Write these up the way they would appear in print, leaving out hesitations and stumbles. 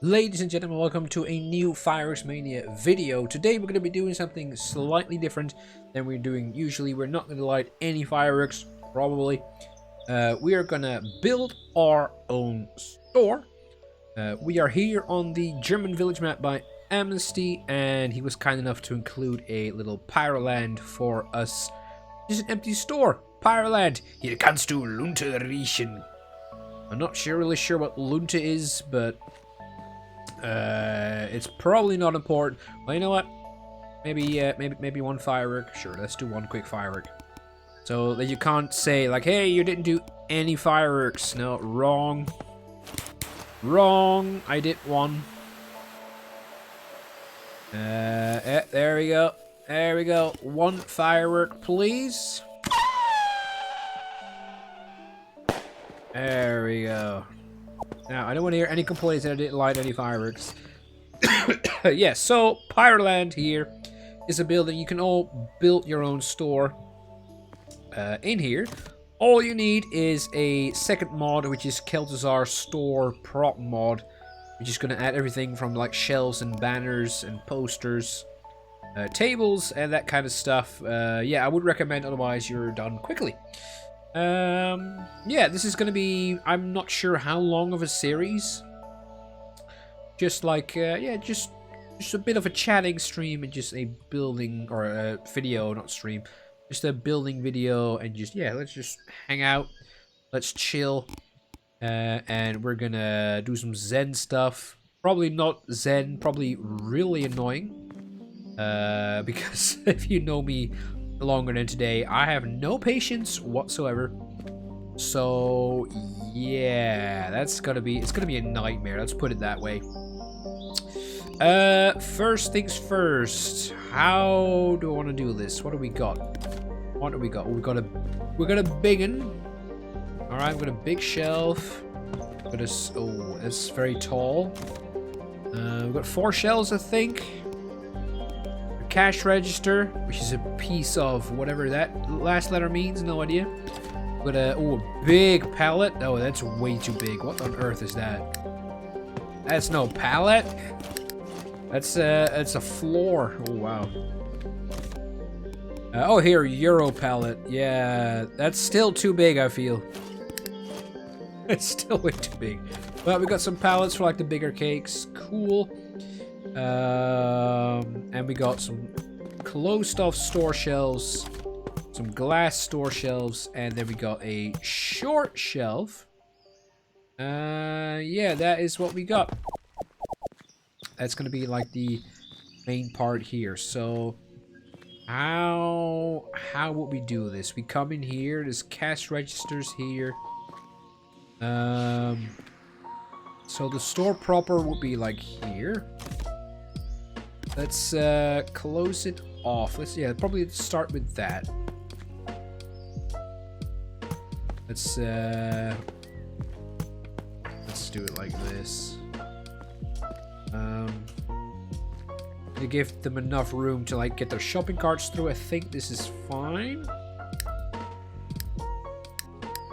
Ladies and gentlemen, welcome to a new Fireworks Mania video. Today we're going to be doing something slightly different than we're doing usually. We're not going to light any fireworks, probably. We are going to build our own store. We are here on the German village map by Amnesty, and he was kind enough to include a little Pyroland for us. Just an empty store. Pyroland. Hier kannst du Lunte riechen. I'm not really sure what Lunte is, but it's probably not important. Well, you know what? Maybe one firework. Sure, let's do one quick firework. So that you can't say like, hey, you didn't do any fireworks. No, wrong. Wrong. I did one. There we go. There we go. One firework, please. There we go. Now, I don't want to hear any complaints that I didn't light any fireworks. Yeah, so Pyroland here is a building. You can all build your own store in here. All you need is a second mod, which is Keltazar Store Prop mod, which is going to add everything from like shelves and banners and posters, tables, and that kind of stuff. Yeah, I would recommend, otherwise you're done quickly. Yeah, this is gonna be, I'm not sure how long of a series. Just like, yeah, just a bit of a chatting stream and just a building, or a video, not stream. Just a building video and just, yeah, let's just hang out. Let's chill. And we're gonna do some Zen stuff. Probably not Zen, probably really annoying. Because if you know me longer than today, I have no patience whatsoever. So yeah, it's gonna be a nightmare, let's put it that way. First things first, how do I want to do this? What do we got? What do we got? We got a big one. All right, we've got a big shelf. Got a, oh, that's very tall. We've got 4 shelves, I think. Cash register, which is a piece of whatever that last letter means, no idea. But oh, a big pallet. Oh, that's way too big. What on earth is that? That's no pallet. That's a floor. Oh wow. Oh, here, Euro pallet. Yeah, that's still too big, I feel. It's still way too big. But we got some pallets for like the bigger cakes. Cool. And we got some closed off store shelves, some glass store shelves, and then we got a short shelf. Yeah, that is what we got. That's gonna be like the main part here. So how would we do this? We come in here, there's cash registers here. So the store proper would be like here. Let's close it off. Let's, yeah, probably start with that. Let's do it like this. To give them enough room to like get their shopping carts through. I think this is fine.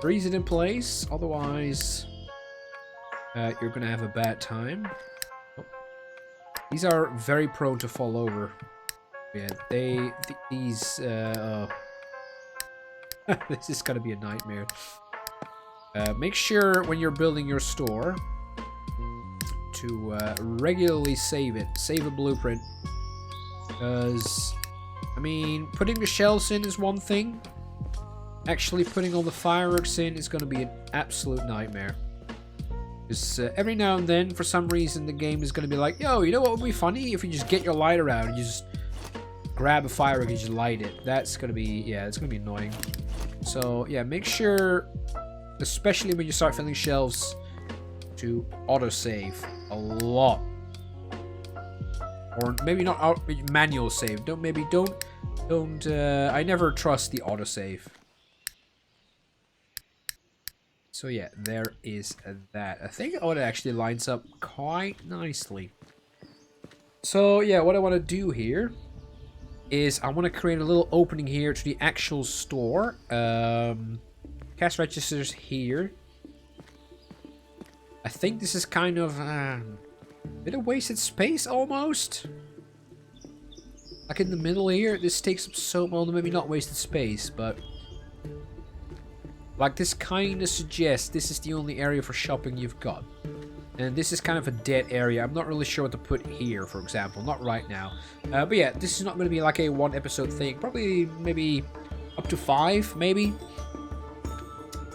Freeze it in place, otherwise you're gonna have a bad time. These are very prone to fall over. Yeah, these, this is gonna be a nightmare. Make sure when you're building your store to regularly save it. Save a blueprint. Because, I mean, putting the shelves in is one thing. Actually putting all the fireworks in is gonna be an absolute nightmare. Because every now and then, for some reason, the game is going to be like, yo, you know what would be funny? If you just get your lighter out and you just grab a firework and just light it. That's going to be, yeah, it's going to be annoying. So, yeah, make sure, especially when you start filling shelves, to autosave a lot. Or maybe not manual save. I never trust the autosave. So yeah, there is that. I think it actually lines up quite nicely. So yeah, what I want to do here is I want to create a little opening here to the actual store. Cash registers here. I think this is kind of Bit of wasted space almost. Like in the middle here, this takes up so well, maybe not wasted space, but like this kind of suggests this is the only area for shopping you've got. And this is kind of a dead area. I'm not really sure what to put here, for example. Not right now. But yeah, this is not going to be like a one episode thing. Probably maybe up to 5, maybe.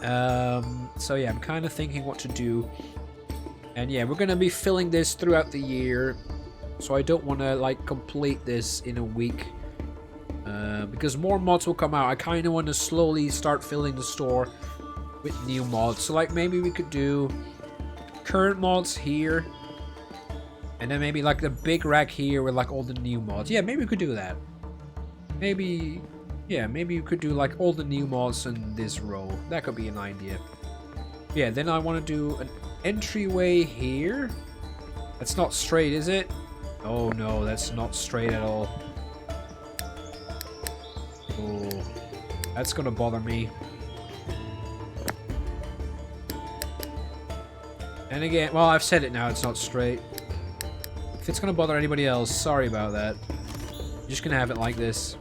So yeah, I'm kind of thinking what to do. And yeah, we're going to be filling this throughout the year. So I don't want to like complete this in a week. Because more mods will come out. I kind of want to slowly start filling the store with new mods. So like maybe we could do current mods here, and then maybe like the big rack here with like all the new mods. Yeah, maybe we could do that. Maybe, yeah, maybe you could do like all the new mods in this row. That could be an idea. Yeah, then I want to do an entryway here. That's not straight, is it? Oh no, that's not straight at all. Oh, that's gonna bother me. And again, well, I've said it now, it's not straight. If it's gonna bother anybody else, sorry about that. I'm just gonna have it like this.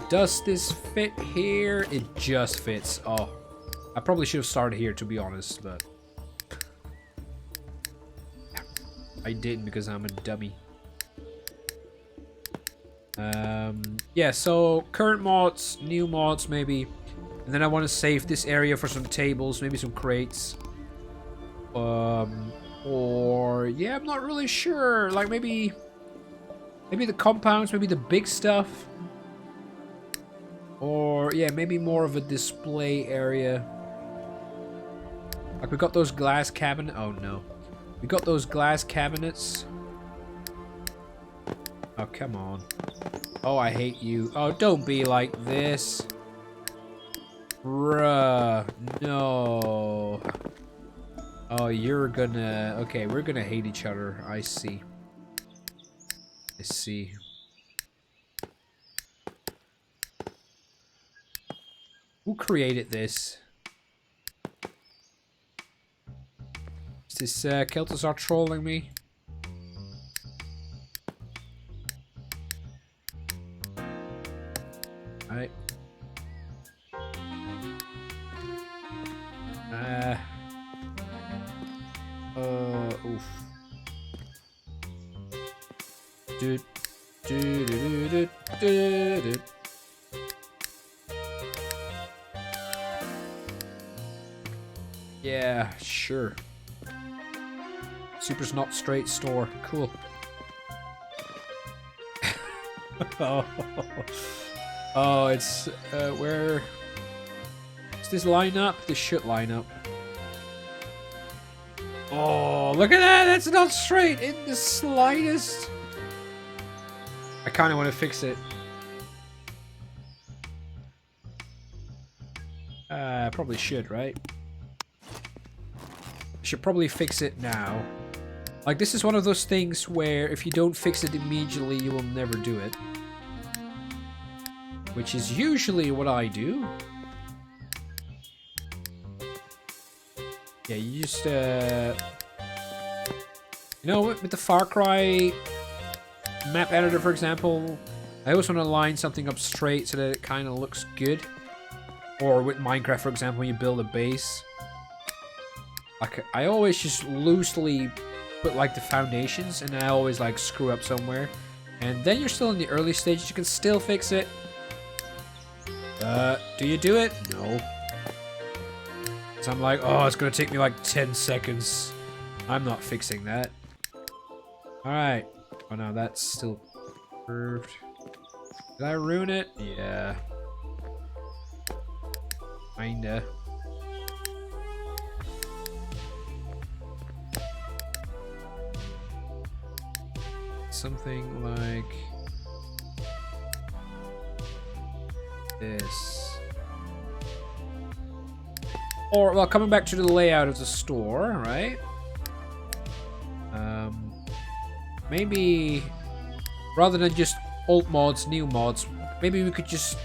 Does this fit here? It just fits. Oh, I probably should have started here, to be honest, but I didn't because I'm a dummy. Yeah, so current mods, new mods, maybe. And then I want to save this area for some tables, maybe some crates. Or yeah, I'm not really sure. Like maybe the compounds, maybe the big stuff. Or yeah, maybe more of a display area. Like we got those glass cabinet. Oh no, we got those glass cabinets. Oh come on. Oh, I hate you. Oh, don't be like this. Bruh, no. Oh, you're gonna... Okay, we're gonna hate each other. I see. I see. Who created this? Is this Kel'Thuzar trolling me? Alright. Oof. Yeah, sure. Super's not straight store. Cool. Oh, it's where does this line up? This should line up. Oh, look at that! That's not straight in the slightest. I kind of want to fix it. Probably should, right? Should probably fix it now. Like, this is one of those things where if you don't fix it immediately, you will never do it. Which is usually what I do. Yeah, you just, you know, with the Far Cry map editor, for example, I always want to line something up straight so that it kind of looks good. Or with Minecraft, for example, when you build a base. Like, I always just loosely put, like, the foundations, and I always, like, screw up somewhere. And then you're still in the early stages, you can still fix it. Do you do it? No. So I'm like, oh, it's gonna take me like 10 seconds. I'm not fixing that. Alright. Oh no, that's still curved. Did I ruin it? Yeah. Kinda. Something like this. Or, well, coming back to the layout of the store, right? Maybe rather than just old mods, new mods, maybe we could just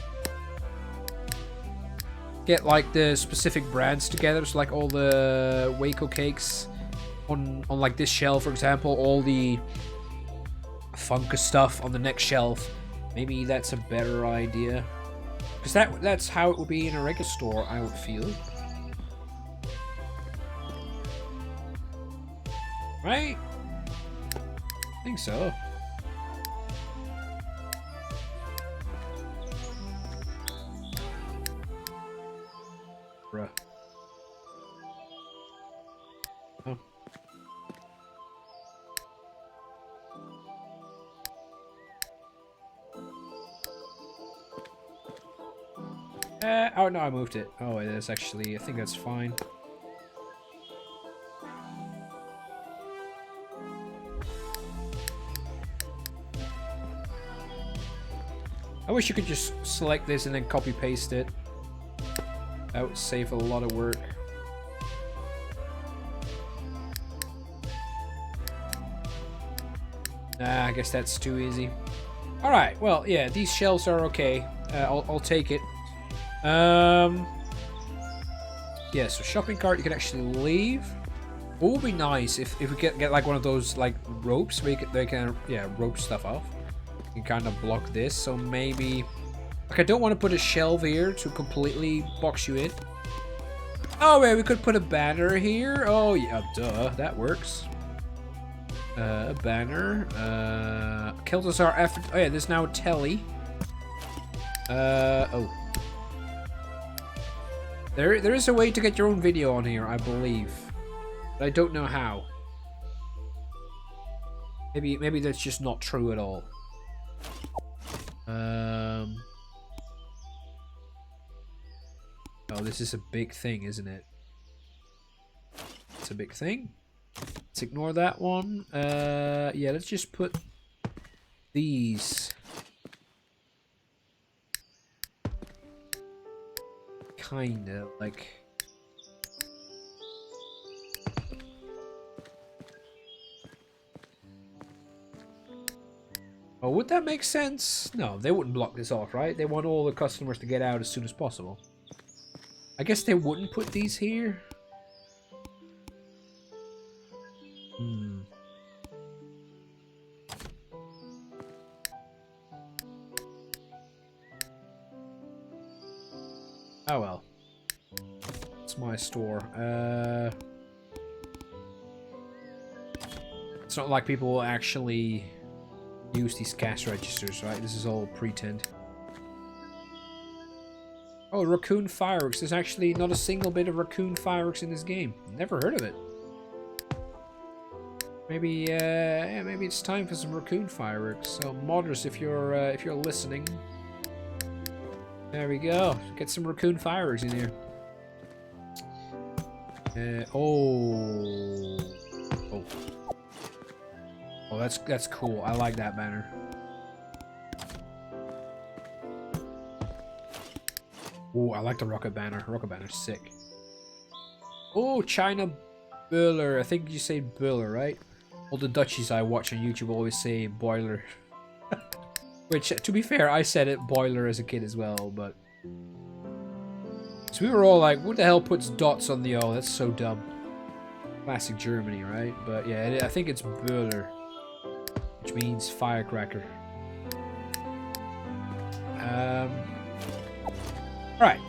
get like the specific brands together, so like all the Waco cakes, on like this shelf, for example, all the fungus stuff on the next shelf. Maybe that's a better idea. Because that's how it would be in a regular store, I would feel. Right? I think so. Bruh. Oh. Oh no, I moved it. Oh, it is actually. I think that's fine. I wish you could just select this and then copy paste it. That would save a lot of work. Nah, I guess that's too easy. Alright, well, yeah, these shelves are okay. I'll take it. Yeah, so shopping cart you can actually leave. It would be nice if we get like one of those like ropes where they can rope stuff off. You can kind of block this, so maybe like I don't want to put a shelf here to completely box you in. Oh wait, we could put a banner here. Oh yeah, duh, that works. A banner. Keltazar effort. Oh yeah, there's now a telly. Oh. There is a way to get your own video on here, I believe. But I don't know how. Maybe that's just not true at all. Oh, this is a big thing, isn't it? It's a big thing. Let's ignore that one. Yeah, let's just put these. Kinda, like... Oh, would that make sense? No, they wouldn't block this off, right? They want all the customers to get out as soon as possible. I guess they wouldn't put these here. Oh well. It's my store. It's not like people will actually use these cash registers, right? This is all pretend. Oh, raccoon fireworks. There's actually not a single bit of raccoon fireworks in this game. Never heard of it. Maybe, yeah, maybe it's time for some raccoon fireworks. So, modders, if you're listening, there we go. Get some raccoon fireworks in here. Oh, that's cool. I like that banner. Oh, I like the rocket banner. Rocket banner's sick. Oh, China Buller. I think you say Buller, right? All the Dutchies I watch on YouTube always say boiler. Which, to be fair, I said it boiler as a kid as well, but... So we were all like, what the hell puts dots on the O? That's so dumb. Classic Germany, right? But yeah, I think it's Buller, which means firecracker. Alright.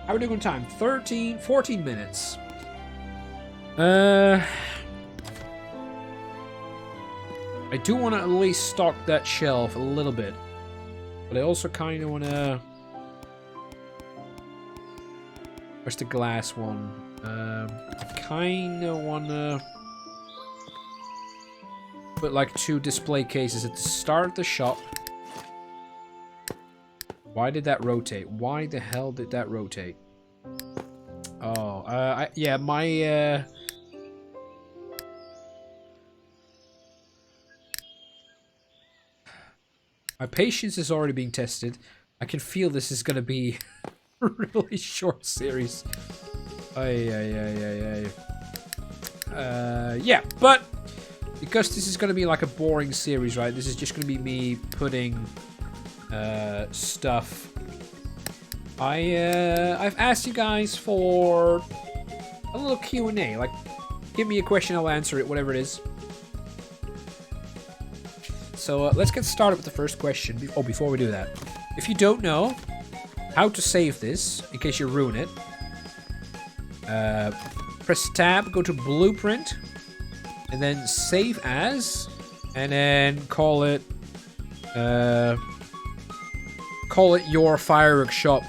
How are we doing on time? 14 minutes. I do want to at least stock that shelf a little bit. But I also kind of want to... Where's the glass one? I kind of want to... put like 2 display cases at the start of the shop. Why did that rotate? Why the hell did that rotate? Oh, yeah, my patience is already being tested. I can feel this is gonna be a really short series. Yeah, but because this is gonna be like a boring series, right? This is just gonna be me putting stuff. I've asked you guys for a little Q&A, like give me a question, I'll answer it, whatever it is. So let's get started with the first question. Oh, before we do that, if you don't know how to save this, in case you ruin it, press tab, go to blueprint, and then save as, and then call it your fireworks shop.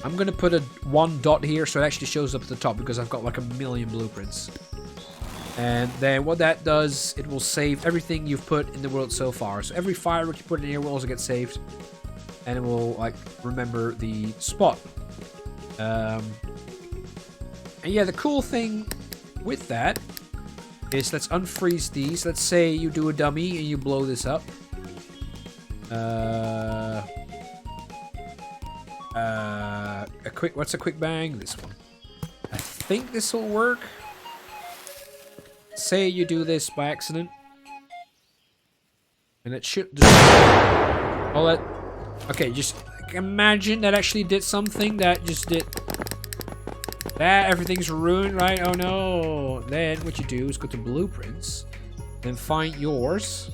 I'm gonna put a 1 dot here so it actually shows up at the top because I've got like a million blueprints. And then what that does, it will save everything you've put in the world so far. So every firework you put in here will also get saved, and it will like remember the spot. And yeah, the cool thing with that is, let's unfreeze these. Let's say you do a dummy and you blow this up. What's a quick bang? This one. I think this will work. Say you do this by accident, and it should just all that. Okay, just imagine that actually did something. That just did that. Everything's ruined, right? Oh no. Then what you do is go to blueprints, then find yours.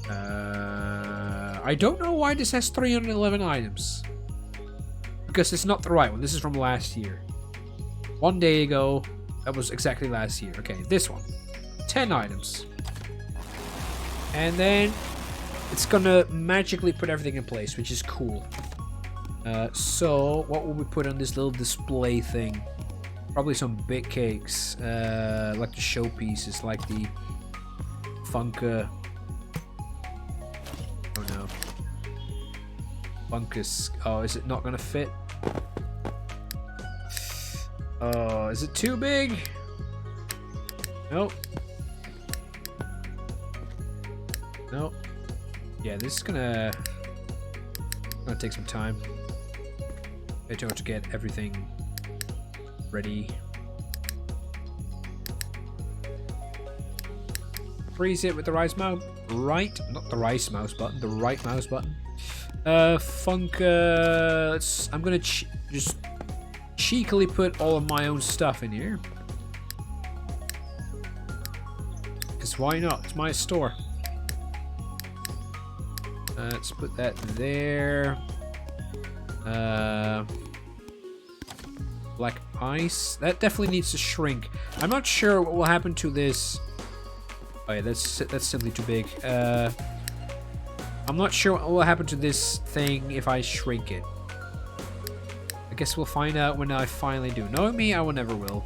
I don't know why this has 311 items. Because it's not the right one. This is from last year. 1 day ago. That was exactly last year. Okay, this one. 10 items. And then it's gonna magically put everything in place, which is cool. So what will we put on this little display thing? Probably some big cakes. Like the showpieces, like the Funka. Oh no. Funkus. Oh, is it not gonna fit? Oh, is it too big? Nope. Nope. Yeah, this is gonna take some time. I have to get everything ready. Freeze it with the right mouse. Not the right mouse button. The right mouse button. Funka. I'm gonna just cheekily put all of my own stuff in here. Because why not? It's my store. Let's put that there. Black ice. That definitely needs to shrink. I'm not sure what will happen to this. Oh yeah, that's simply too big. I'm not sure what will happen to this thing if I shrink it. I guess we'll find out when I finally do. Knowing me, I will never will.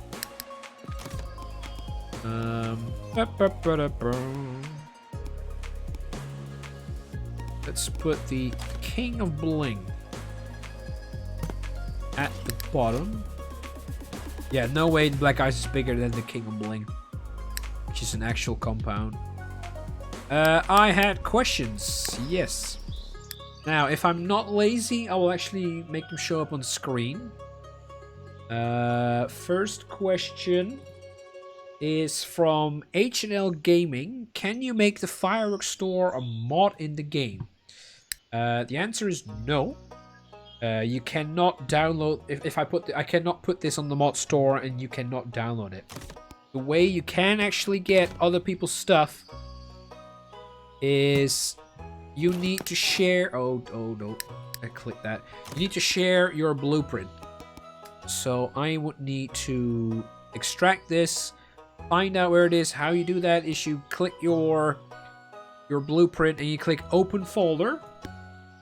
Let's put the King of Bling at the bottom. Yeah, no way Black Ice is bigger than the King of Bling, which is an actual compound. I had questions. Yes. Now, if I'm not lazy, I will actually make them show up on the screen. First question is from H&L Gaming. Can you make the fireworks store a mod in the game? The answer is no. You cannot download. I cannot put this on the mod store, and you cannot download it. The way you can actually get other people's stuff is you need to share. Oh no! I clicked that. You need to share your blueprint. So I would need to extract this, find out where it is. How you do that is you click your blueprint and you click open folder.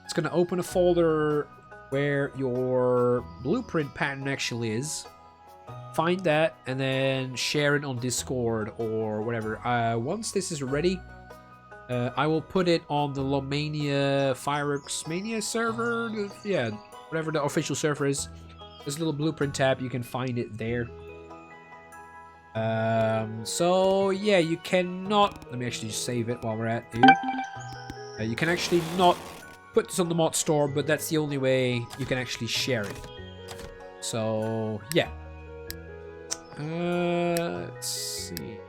It's going to open a folder where your blueprint pattern actually is. Find that and then share it on Discord or whatever. Once this is ready, I will put it on the Mania Fireworks Mania server. Yeah, whatever the official server is. There's a little blueprint tab. You can find it there. So yeah, you cannot. Let me actually just save it while we're at here. You can actually not put this on the mod store, but that's the only way you can actually share it. So yeah. Let's see.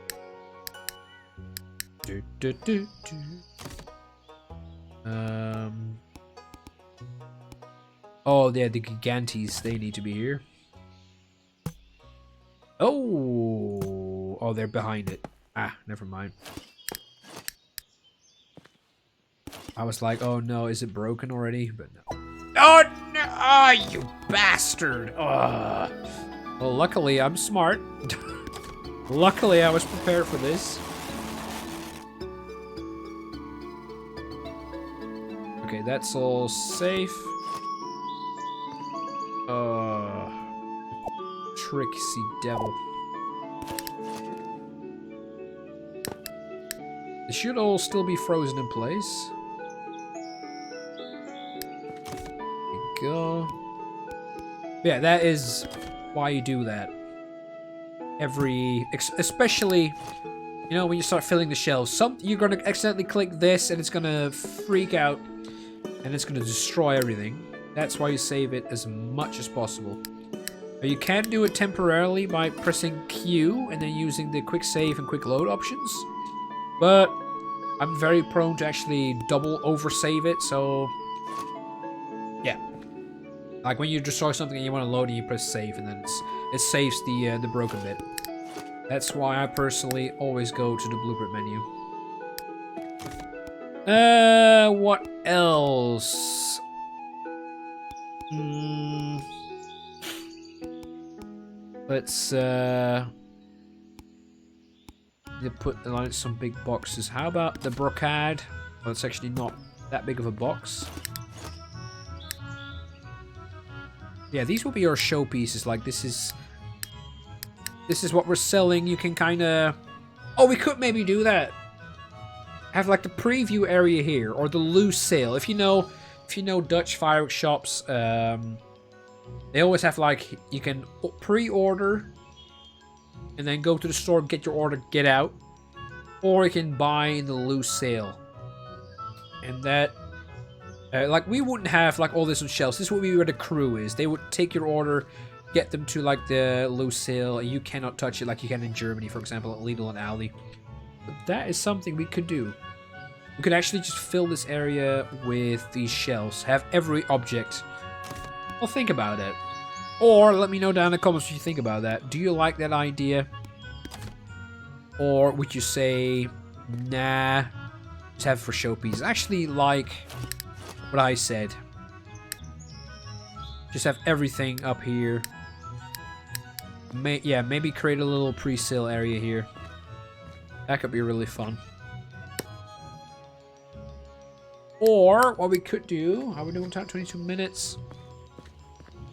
Oh yeah, the Gigantes, they need to be here. Oh, Oh, they're behind it. Ah, never mind. I was like, oh no, is it broken already? But no. Oh no! Oh, you bastard! Oh. Well, luckily I'm smart. Luckily I was prepared for this. Okay, that's all safe. Tricksy devil. They should all still be frozen in place. There we go. Yeah, that is why you do that. Especially, you know, when you start filling the shelves, you're gonna accidentally click this and it's gonna freak out and it's gonna destroy everything. That's why you save it as much as possible. You can do it temporarily by pressing Q and then using the quick save and quick load options, but I'm very prone to actually double over save it, so yeah. Like when you destroy something and you want to load it, you press save and then it saves the broken bit. That's why I personally always go to the blueprint menu. What else? Let's put like some big boxes. How about the brocade? Well, it's actually not that big of a box. Yeah, these will be our showpieces. Like this is what we're selling. You can kind of. Oh, we could maybe do that. Have like the preview area here or the loose sale. If you know Dutch fireworks shops, they always have like you can pre-order and then go to the store, get your order, get out, or you can buy in the loose sale. And that, like we wouldn't have like all this on shelves. This would be where the crew is. They would take your order, get them to like the loose sale, and you cannot touch it like you can in Germany, for example, at Lidl and Aldi. But that is something we could do. We could actually just fill this area with these shelves, have every object. Well, think about it. Or let me know down in the comments what you think about that. Do you like that idea? Or would you say, nah, just have it for showpieces? Actually, like what I said. Just have everything up here. Yeah, maybe create a little pre-sale area here. That could be really fun. Or what we could do, how are we doing time? 22 minutes.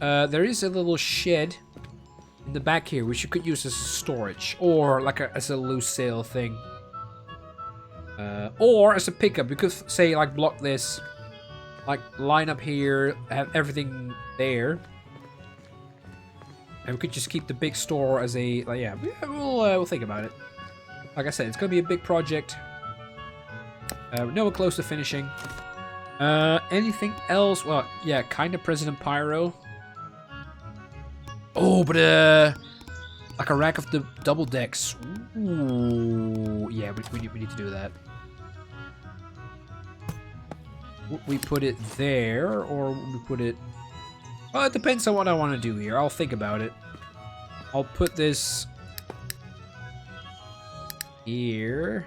There is a little shed in the back here, which you could use as storage, or like as a loose sale thing, or as a pickup. You could say like block this, like line up here, have everything there, and we could just keep the big store as a like, yeah. We'll think about it. Like I said, it's gonna be a big project. No, we're close to finishing. Anything else? Well, yeah, kind of President Pyro. Oh, but like a rack of the double decks. Ooh, yeah, we need to do that. We put it there, or we put it. Well, it depends on what I want to do here. I'll think about it. I'll put this here.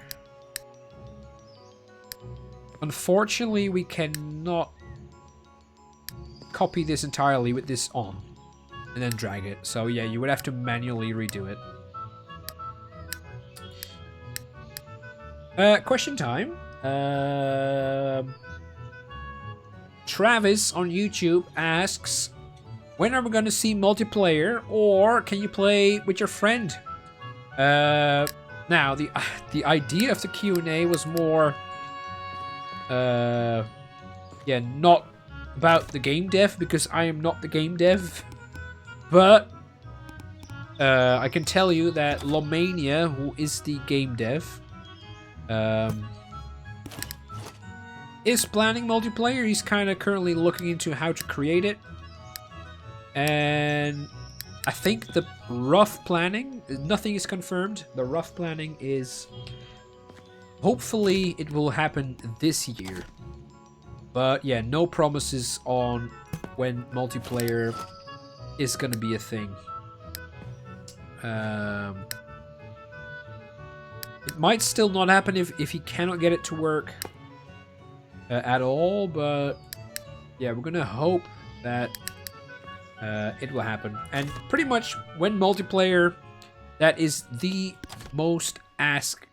Unfortunately, we cannot copy this entirely with this on and then drag it. So yeah, you would have to manually redo it. Question time. Travis on YouTube asks, when are we going to see multiplayer, or can you play with your friend? Now, the idea of the Q&A was more, yeah, not about the game dev, because I am not the game dev. But I can tell you that Mania, who is the game dev, is planning multiplayer. He's kind of currently looking into how to create it. And I think the rough planning, nothing is confirmed. The rough planning is hopefully it will happen this year. But yeah, no promises on when multiplayer is gonna be a thing. It might still not happen if he cannot get it to work at all, but yeah, we're gonna hope that it will happen. And pretty much when multiplayer, that is the most asked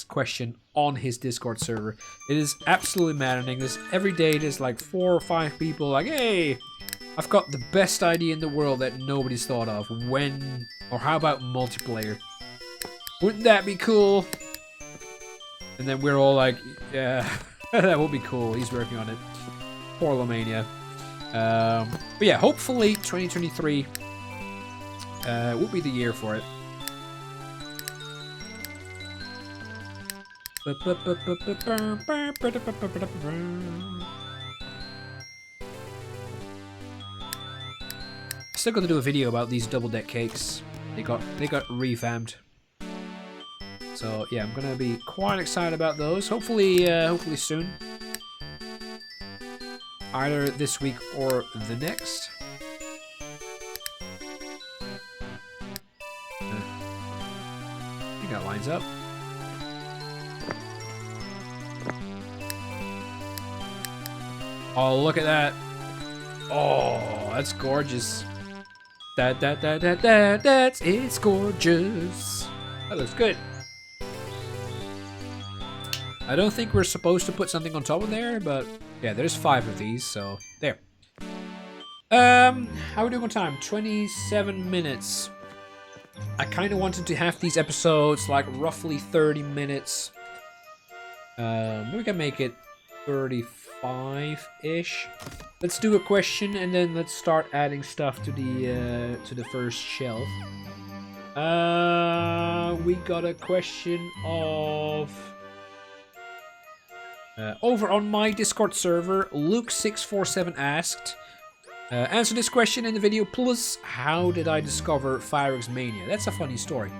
question on his Discord server. It is absolutely maddening. Every day there's like 4 or 5 people like, hey, I've got the best idea in the world that nobody's thought of. When or how about multiplayer? Wouldn't that be cool? And then we're all like, yeah, that would be cool. He's working on it. Poor Mania. But yeah, hopefully 2023 will be the year for it. Still got to do a video about these double deck cakes. They got revamped. So yeah, I'm gonna be quite excited about those. Hopefully soon. Either this week or the next. I think that lines up. Oh, look at that. Oh, that's gorgeous. It's gorgeous. That looks good. I don't think we're supposed to put something on top of there, but yeah, there's 5 of these, so there. How are we doing on time? 27 minutes. I kind of wanted to have these episodes like roughly 30 minutes. Maybe we can make it 35-ish. Let's do a question and then let's start adding stuff to the first shelf. We got a question of over on my Discord server. Luke647 asked, answer this question in the video, plus how did I discover Fireworks Mania? That's a funny story.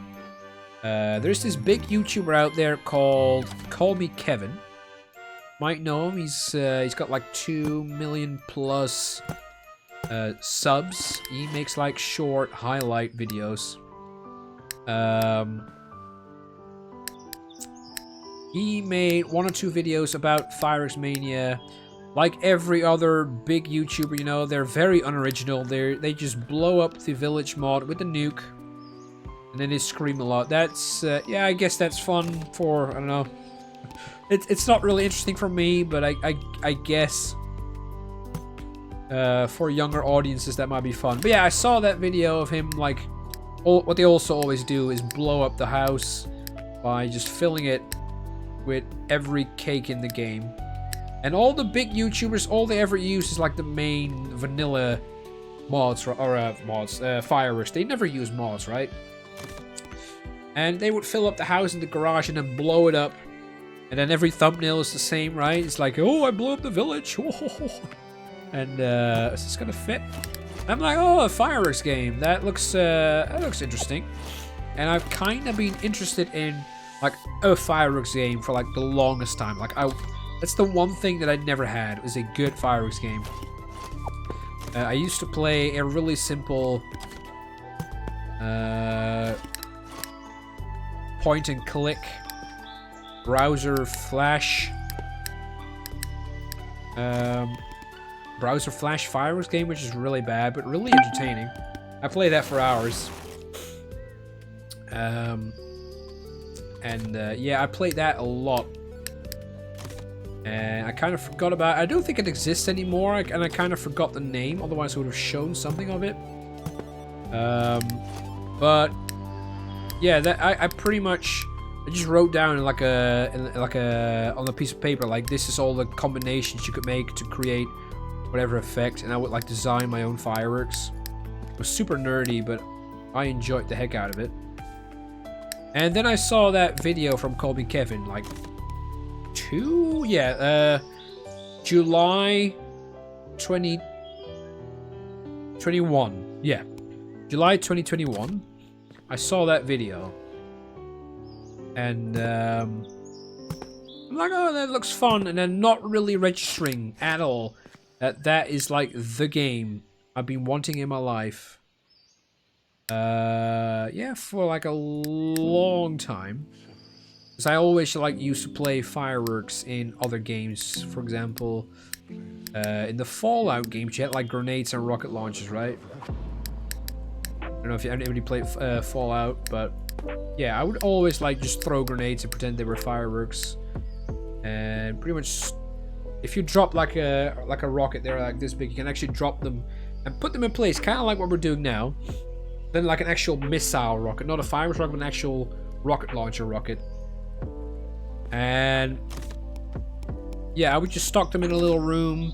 There's this big YouTuber out there called Call Me Kevin. Might know him. He's got like 2 million plus subs. He makes like short highlight videos. He made 1 or 2 videos about Fireworks Mania. Like every other big YouTuber, you know, they're very unoriginal. They just blow up the village mod with the nuke, and then they scream a lot. That's yeah, I guess that's fun for, I don't know. It's not really interesting for me, but I guess for younger audiences that might be fun. But yeah, I saw that video of him, like, what they also always do is blow up the house by just filling it with every cake in the game. And all the big YouTubers, all they ever use is like the main vanilla mods or fireworks. They never use mods, right? And they would fill up the house in the garage and then blow it up. And then every thumbnail is the same, right? It's like, oh, I blew up the village. And is this gonna fit? I'm like, oh, a fireworks game. That looks interesting. And I've kind of been interested in like a fireworks game for like the longest time. Like that's the one thing that I never had, was a good fireworks game. I used to play a really simple point and click browser flash fireworks game, which is really bad but really entertaining. I play that for hours. Yeah, I played that a lot, and I kind of forgot about it. I don't think it exists anymore, and I kind of forgot the name, otherwise I would have shown something of it. But yeah, that I pretty much, I just wrote down on a piece of paper, like, this is all the combinations you could make to create whatever effect, and I would like design my own fireworks. It was super nerdy, but I enjoyed the heck out of it. And then I saw that video from Colby Kevin, like July 2021. Yeah, July 2021. I saw that video. And I'm like, oh, that looks fun. And then not really registering at all that is like the game I've been wanting in my life. Yeah, for like a long time. Because I always like used to play fireworks in other games. For example, in the Fallout games, you had like grenades and rocket launchers, right? I don't know if anybody played Fallout, but yeah, I would always like just throw grenades and pretend they were fireworks. And pretty much, if you drop like a rocket there like this big, you can actually drop them and put them in place, kind of like what we're doing now. Then like an actual missile rocket, not a fireworks rocket, but an actual rocket launcher rocket. And yeah, I would just stock them in a little room.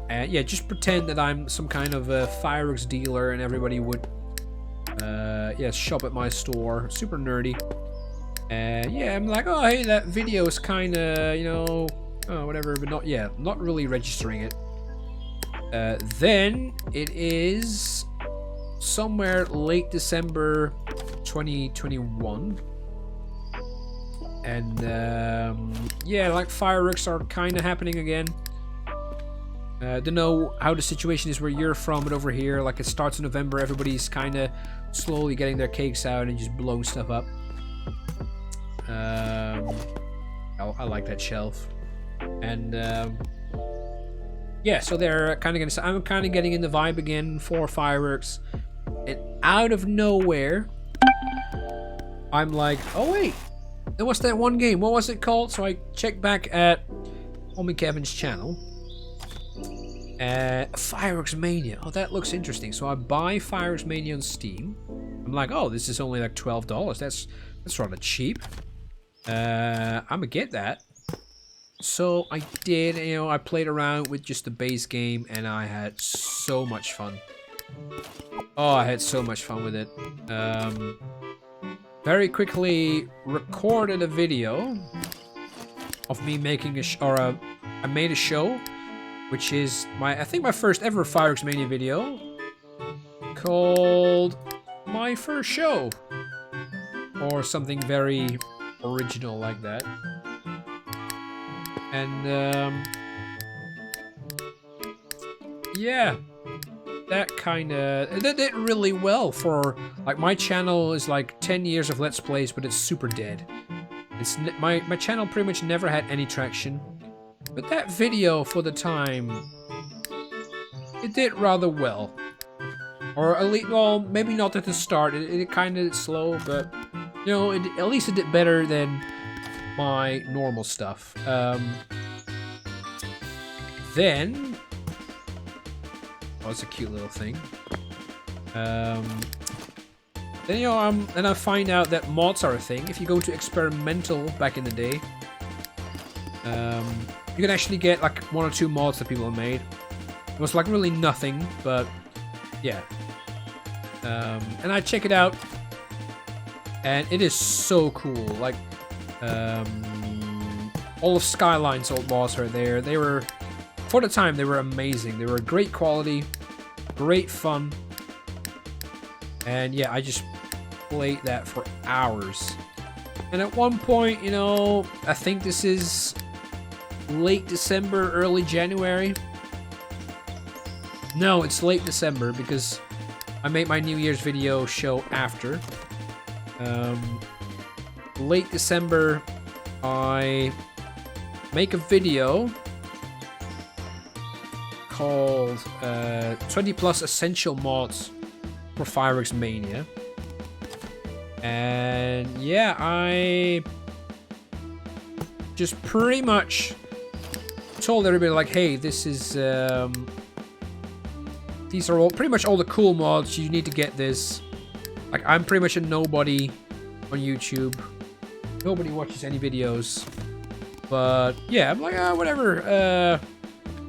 And yeah, just pretend that I'm some kind of a fireworks dealer, and everybody would yeah, shop at my store. Super nerdy. And yeah, I'm like, oh hey, that video is kind of, you know, oh, whatever, but not really registering it. Then it is somewhere late December 2021. And yeah, like fireworks are kind of happening again. Don't know how the situation is where you're from, but over here, like it starts in November, everybody's kind of slowly getting their cakes out and just blowing stuff up. I like that shelf. And yeah, so they're kind of gonna. I'm kind of getting in the vibe again for fireworks. And out of nowhere, I'm like, oh wait, there was that one game. What was it called? So I checked back at Homie Kevin's channel. Fireworks Mania. Oh, that looks interesting. So I buy Fireworks Mania on Steam. I'm like, oh, this is only like $12. That's rather cheap. I'm gonna get that. So I did. You know, I played around with just the base game, and I had so much fun. Oh, I had so much fun with it. Very quickly recorded a video of me making I made a show, which is I think my first ever Fireworks Mania video, called My First Show, or something very original like that. And yeah, that did really well for, like, my channel is like 10 years of Let's Plays, but it's super dead. It's my channel pretty much never had any traction. But that video, for the time, it did rather well. Or at least, well, maybe not at the start. It kind of slow, but you know, at least it did better than my normal stuff. Then, oh, it's a cute little thing. Then you know, then I find out that mods are a thing. If you go to experimental back in the day, you can actually get like 1 or 2 mods that people have made. It was like really nothing, but yeah. And I check it out, and it is so cool. Like, all of Skyline's old mods are there. They were, for the time, they were amazing. They were great quality, great fun, and yeah, I just played that for hours. And at one point, you know, I think this is late December, early January. No, it's late December because I made my New Year's video show after. Late December, I make a video called 20 plus essential mods for Fireworks Mania. And yeah, I just pretty much told everybody, like, hey, this is these are all pretty much all the cool mods. You need to get this. Like, I'm pretty much a nobody on YouTube. Nobody watches any videos. But yeah, I'm like, whatever.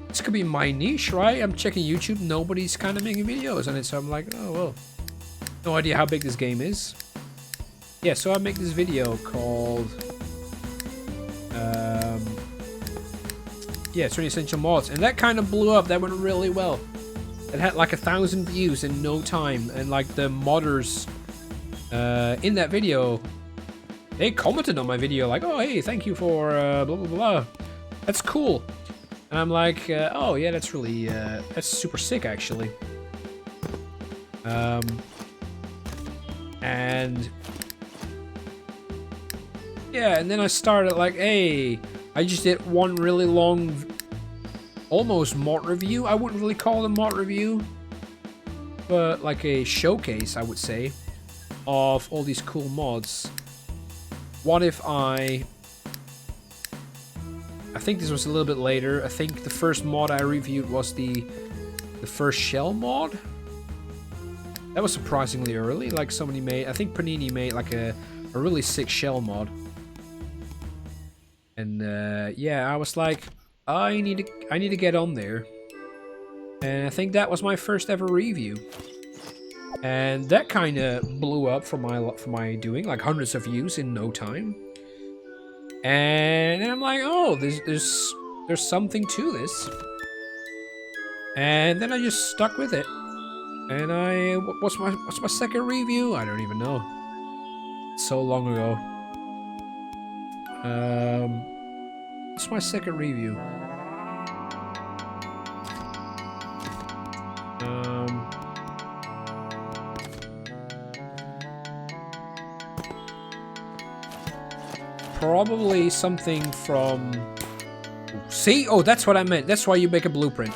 This could be my niche, right? I'm checking YouTube. Nobody's kind of making videos on it, so I'm like, oh well. No idea how big this game is. Yeah, so I make this video called yeah, 20 essential mods, and that kind of blew up. That went really well. It had like 1,000 views in no time, and like the modders in that video, they commented on my video like, oh hey, thank you for blah blah blah. That's cool. And I'm like, oh yeah, that's really that's super sick actually. And Yeah, and then I started like, hey, I just did one really long, almost mod review. I wouldn't really call it a mod review, but like a showcase, I would say, of all these cool mods. What if I think this was a little bit later. I think the first mod I reviewed was the first shell mod. That was surprisingly early. Like somebody made, I think Panini made like a really sick shell mod. And yeah, I was like, I need to get on there. And I think that was my first ever review. And that kind of blew up for my doing, like hundreds of views in no time. And I'm like, oh, there's something to this. And then I just stuck with it. And what's my second review? I don't even know. So long ago. What's my second review? Probably something from... See? Oh, that's what I meant. That's why you make a blueprint.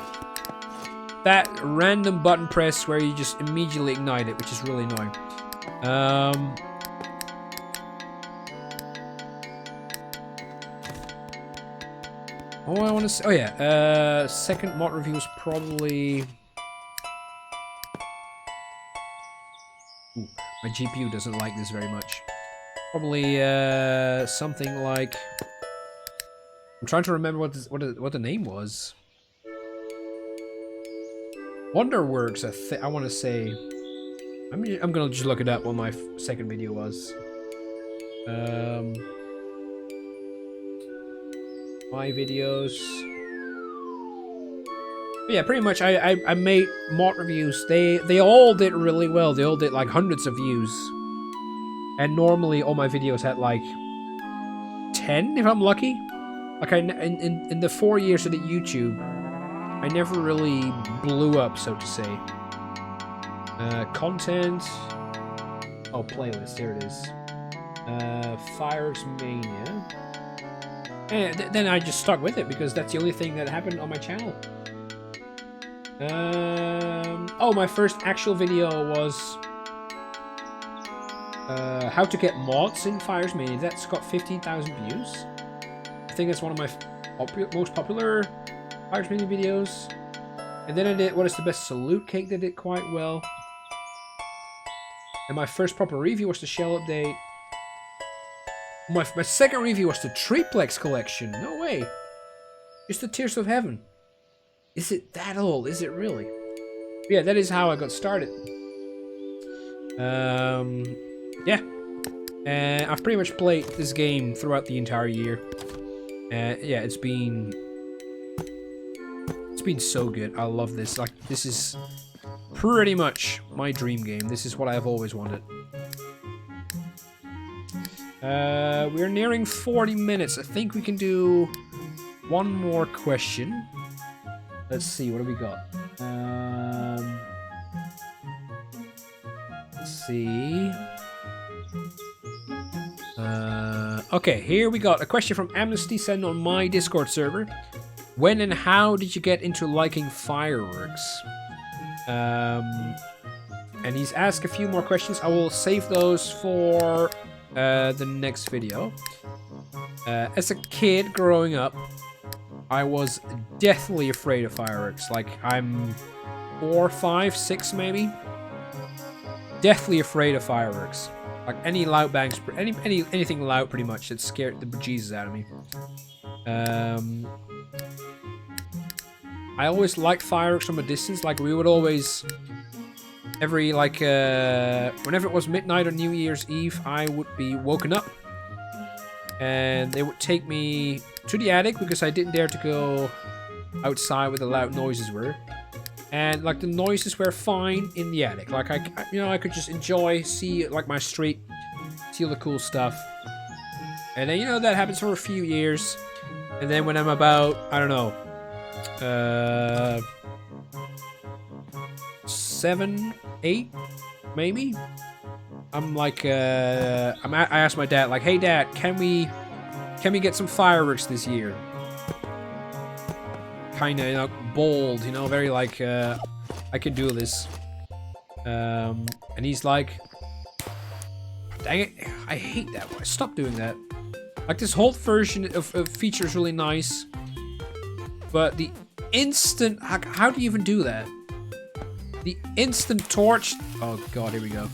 That random button press where you just immediately ignite it, which is really annoying. Oh, I want to say... Oh, yeah. Second mod review is probably... Ooh, my GPU doesn't like this very much. Probably something like... I'm trying to remember what the name was. Wonderworks, I want to say. I'm gonna just look it up what my second video was. My videos. But yeah, pretty much. I made mod reviews. They all did really well. They all did like hundreds of views. And normally all my videos had like 10 if I'm lucky. Like in the 4 years of the YouTube, I never really blew up, so to say. Content. Oh, playlist. Here it is. Fireworks Mania. And then I just stuck with it because that's the only thing that happened on my channel. Oh, my first actual video was how to get mods in Fireworks Mania. That's got 15,000 views. I think that's one of my most popular Fireworks Mania videos. And then I did What is the Best Salute Cake that did quite well. And my first proper review was the Shell Update. My second review was the Triplex Collection. No way. It's the Tears of Heaven. Is it that old? Is it really? Yeah, that is how I got started. Yeah. And I've pretty much played this game throughout the entire year. Yeah, it's been so good. I love this. Like, this is pretty much my dream game. This is what I've always wanted. We're nearing 40 minutes. I think we can do one more question. Let's see, what do we got? Let's see. Okay, here we got a question from Amnesty sent on my Discord server. When and how did you get into liking fireworks? And he's asked a few more questions. I will save those for the next video. As a kid growing up, I was deathly afraid of fireworks. Like, I'm 4, 5, 6 maybe. Deathly afraid of fireworks. Like any loud bangs, anything loud pretty much that scared the bejesus out of me. I always liked fireworks from a distance. Like, we would always, every like whenever it was midnight on New Year's Eve, I would be woken up and they would take me to the attic because I didn't dare to go outside where the loud noises were. And like the noises were fine in the attic. Like I could just enjoy, see like my street, see all the cool stuff. And then that happens for a few years. And then when I'm about, I don't know, 7, 8 maybe, I'm like, I asked my dad, like, hey dad, can we get some fireworks this year? Kinda, you know, bold, you know, very like, I can do this. And he's like, dang it, I hate that one. Stop doing that. Like, this whole version of feature is really nice. But the instant, how do you even do that? The instant torch, oh god, here we go.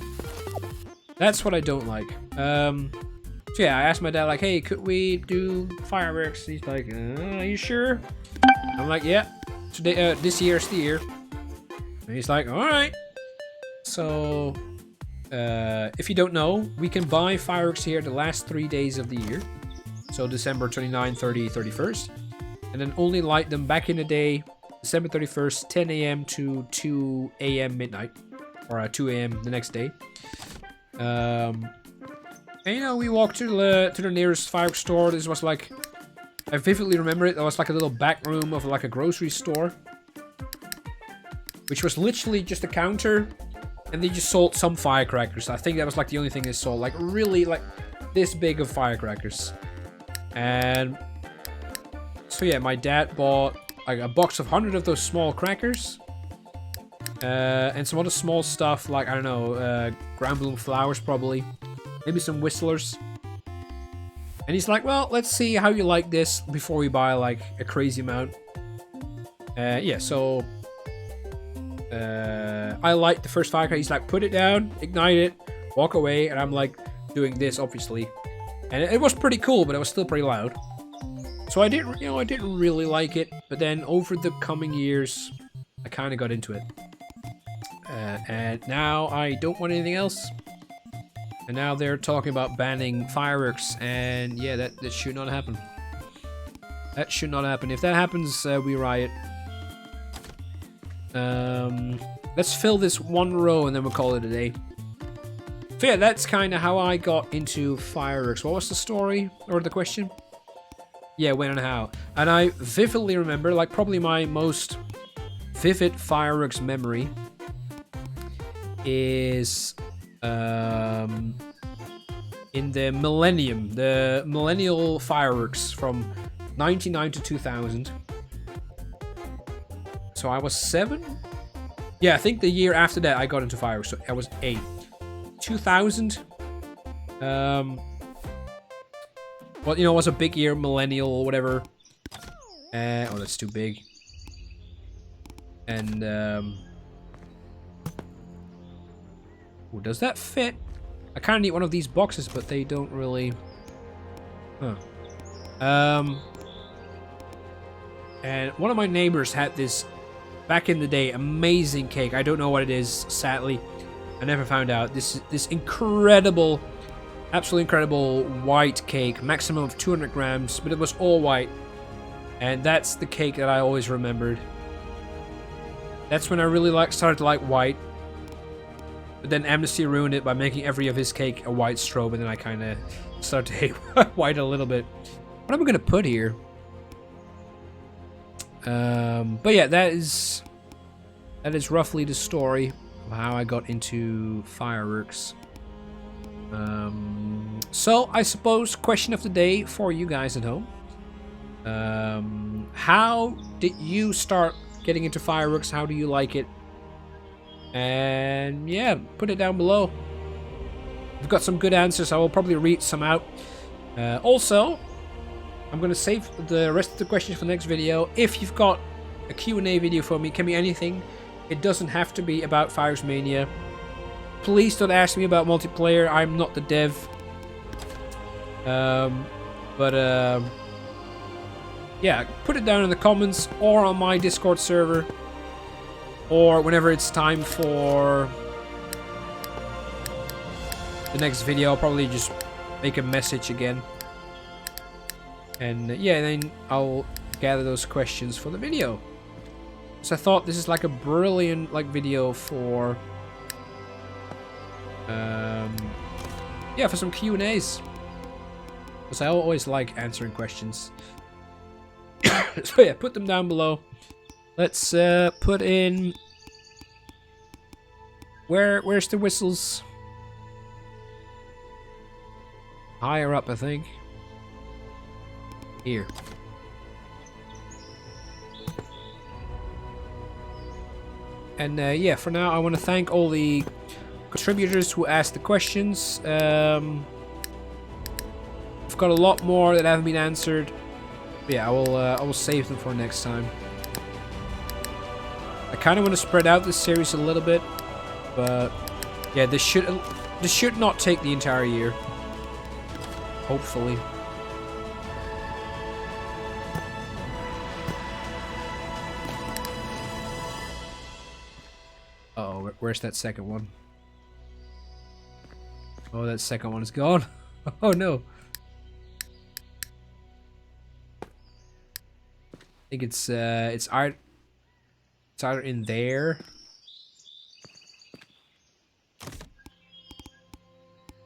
That's what I don't like. So yeah, I asked my dad, like, hey, could we do fireworks? He's like, are you sure? I'm like, yeah, today, this year's the year. And he's like, all right. So, if you don't know, we can buy fireworks here the last 3 days of the year. So December 29, 30, 31st. And then only light them back in the day, December 31st, 10 a.m. to 2 a.m. midnight. Or 2 a.m. the next day. And you know, we walked to the nearest fireworks store. This was like, I vividly remember it. There was like a little back room of like a grocery store, which was literally just a counter, and they just sold some firecrackers. I think that was like the only thing they sold, like really like this big of firecrackers. And so yeah, my dad bought like a box of 100 of those small crackers. And some other small stuff, like, I don't know, ground bloom flowers probably. Maybe some whistlers. And he's like, well, let's see how you like this before we buy, like, a crazy amount. Yeah, so... I light the first firecracker. He's like, put it down, ignite it, walk away. And I'm, like, doing this, obviously. And it was pretty cool, but it was still pretty loud. So I didn't, you know, I didn't really like it. But then over the coming years, I kind of got into it. And now I don't want anything else. And now they're talking about banning fireworks. And yeah, that should not happen. That should not happen. If that happens, we riot. Let's fill this one row and then we'll call it a day. So yeah, that's kind of how I got into fireworks. What was the story? Or the question? Yeah, when and how. And I vividly remember, like probably my most vivid fireworks memory is in the millennial fireworks from 99 to 2000. So I was 7? Yeah, I think the year after that I got into fireworks, so I was 8. 2000, well, you know, it was a big year, millennial or whatever. Oh, that's too big. And ooh, does that fit? I kind of need one of these boxes, but they don't really. Huh. And one of my neighbors had this back in the day amazing cake. I don't know what it is, sadly. I never found out. This incredible, absolutely incredible white cake, maximum of 200 grams, but it was all white. And that's the cake that I always remembered. That's when I really started to like white. But then Amnesty ruined it by making every of his cake a white strobe, and then I kind of started to hate white a little bit. What am I gonna put here? But yeah, that is roughly the story of how I got into fireworks. So I suppose question of the day for you guys at home. How did you start getting into fireworks? How do you like it? And yeah, put it down below. I've got some good answers. I will probably read some out. Also, I'm going to save the rest of the questions for the next video. If you've got a Q&A video for me, it can be anything. It doesn't have to be about Fireworks Mania. Please don't ask me about multiplayer. I'm not the dev. Yeah, put it down in the comments or on my Discord server. Or whenever it's time for the next video, I'll probably just make a message again. And yeah, then I'll gather those questions for the video. So I thought this is like a brilliant video for yeah, for some Q&As. Because I always like answering questions. So yeah, put them down below. Let's put in where's the whistles? Higher up, I think. Here. And yeah, for now, I want to thank all the contributors who asked the questions. I've got a lot more that haven't been answered. But yeah, I will save them for next time. I kind of want to spread out this series a little bit, but yeah, this should not take the entire year. Hopefully. Uh-oh, where's that second one? Oh, that second one is gone. Oh no. I think it's either in there.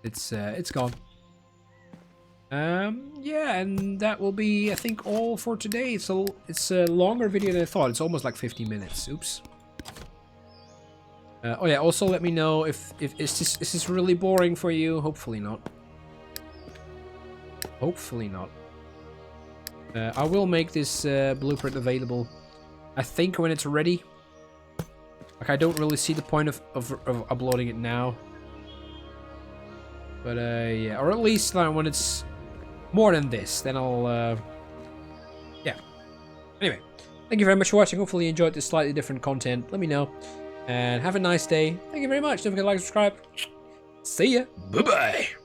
It's gone. Yeah, and that will be, I think, all for today. It's a longer video than I thought. It's almost like 50 minutes. Oops. Oh yeah, also let me know if is this really boring for you. Hopefully not. Hopefully not. I will make this blueprint available, I think, when it's ready. Like, I don't really see the point of uploading it now. But yeah, or at least when it's more than this, then I'll yeah. Anyway, thank you very much for watching. Hopefully you enjoyed this slightly different content. Let me know. And have a nice day. Thank you very much. Don't forget to like and subscribe. See ya. Bye-bye.